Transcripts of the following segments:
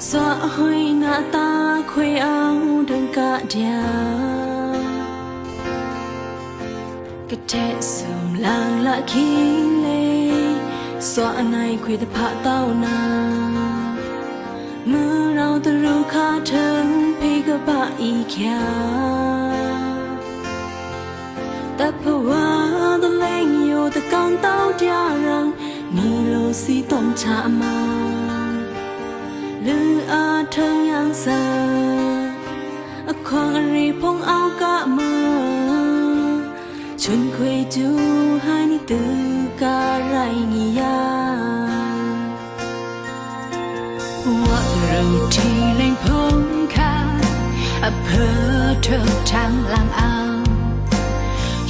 xóa hơi ngã ta khuê áo đừng cả đia cái trẻ sớm làng lạ khi lê xóa này khuê tập hạ tao na mưa rau từ ru khá thân pi cái ba y kia ta phá ta lên yêu ta con tao dia rằng ni lo si tom cha ma lư a thang yang sa a khoang ri phong ao cả mơ chun khuê chu hai ni từ ca rai ni ya wa rau thi lên phong kha a phơ thơ thang lang ao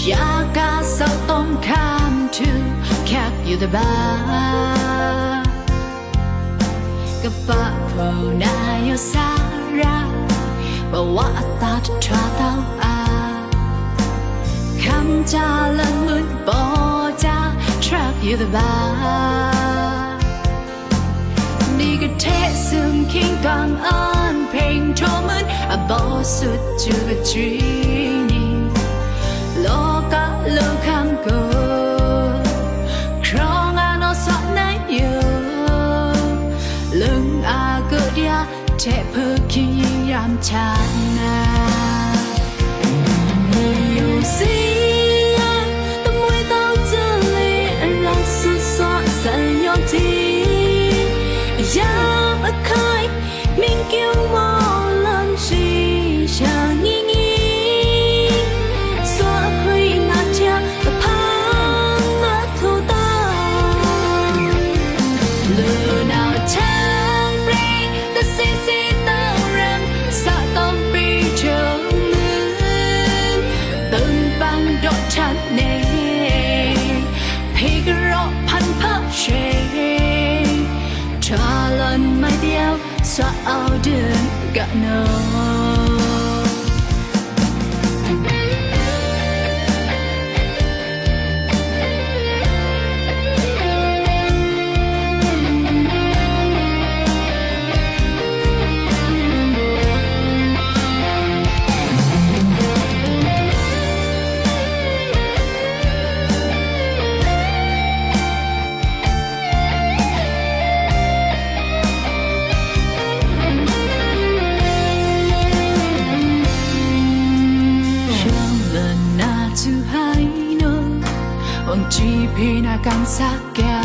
ya ca sao tom kham tu khak you the ba Kapa na yo sara bawa ta tra tao kham cha lần mun bo cha trap you the ba ni cái thế sum king gang an pain thomun a bo sut chu a tree lo ka lo kham go krong ano sa na you lưng a cơ dia trẻ phơ khi yam chana nhiều gì tâm môi tao chưa lấy rằng sự so sánh nhau chi yam a khai mình kêu mò lần gì chẳng nghi nghi xóa hơi nát cha tập hàng nát thâu ta lừa nào cha nè phi gro pan pa she tra lần mai đeo xóa áo đường gạ nơ chỉ vì na càng xa kia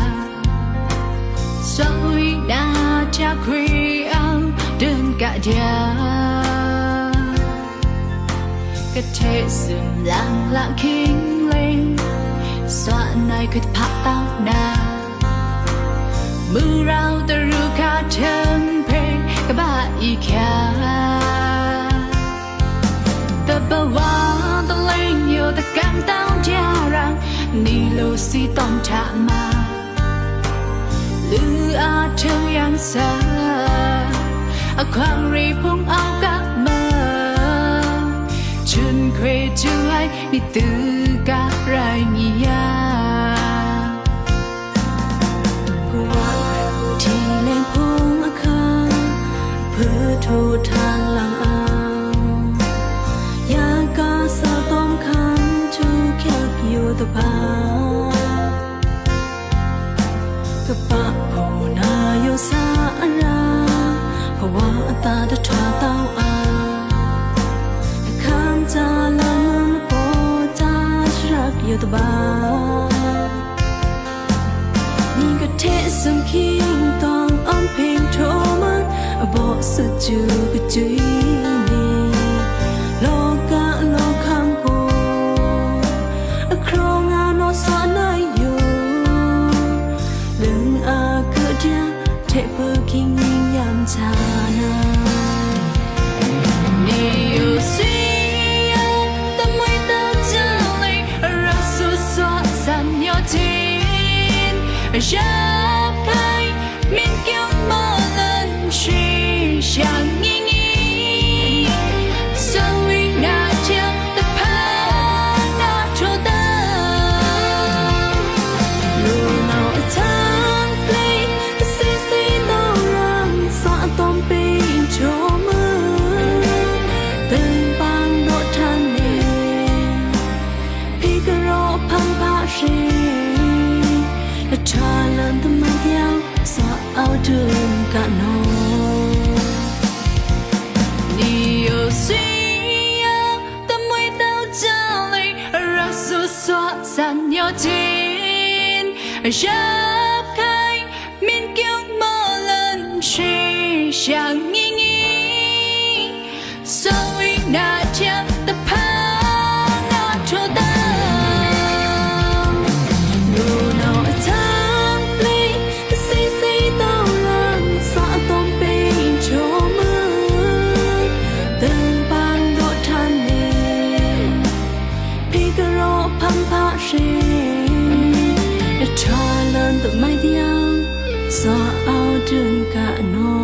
rồi na cha khuy áo đơn cả dia cái thế sum lang lặng kinh lên xóa này cứ phá tao na mưa rau từ ru cả thân pe cái ba y kia ta bao hoa ta lên nhiều ta càng tao dia rằng ni lo si tom cha ma lư a thang yang sa a khoang ri phong ao cả mơ chun khuê chu ai ni từ cả rai ni ya thì lên phong a kha phơ thu thang lang ao ya ca sa tom kham chu kyak you the ba Kapa na yo sara hawa ta da tra tao kham cha la mun po cha shrak you the ba ni ga the sum king tong om ping thoman bo su chu ga chui ni lo ka lo kham ko krong ano sa na yo lưng a cơ dia thể phơ kinh yam chana nhiều suy tâm môi tao chưa lấy ra su xóa san nhau tin ra kai mình kêu mơ lần suy chẳng nghi nghi sao uy na chia tập phá na cho ta lu nào ta play the city no run sa tom pe Rap khai miên kiêu mơ lần suy chẳng nghi nghi Rồi đã chạm tập phá đã cho ta Nụ nào thang ly Xí xí tao lần xa tôm bê cho mơ Từng bang độ than nề Picaro pam pa rê Cha lên tụi mai điao Gió áo đường cả nó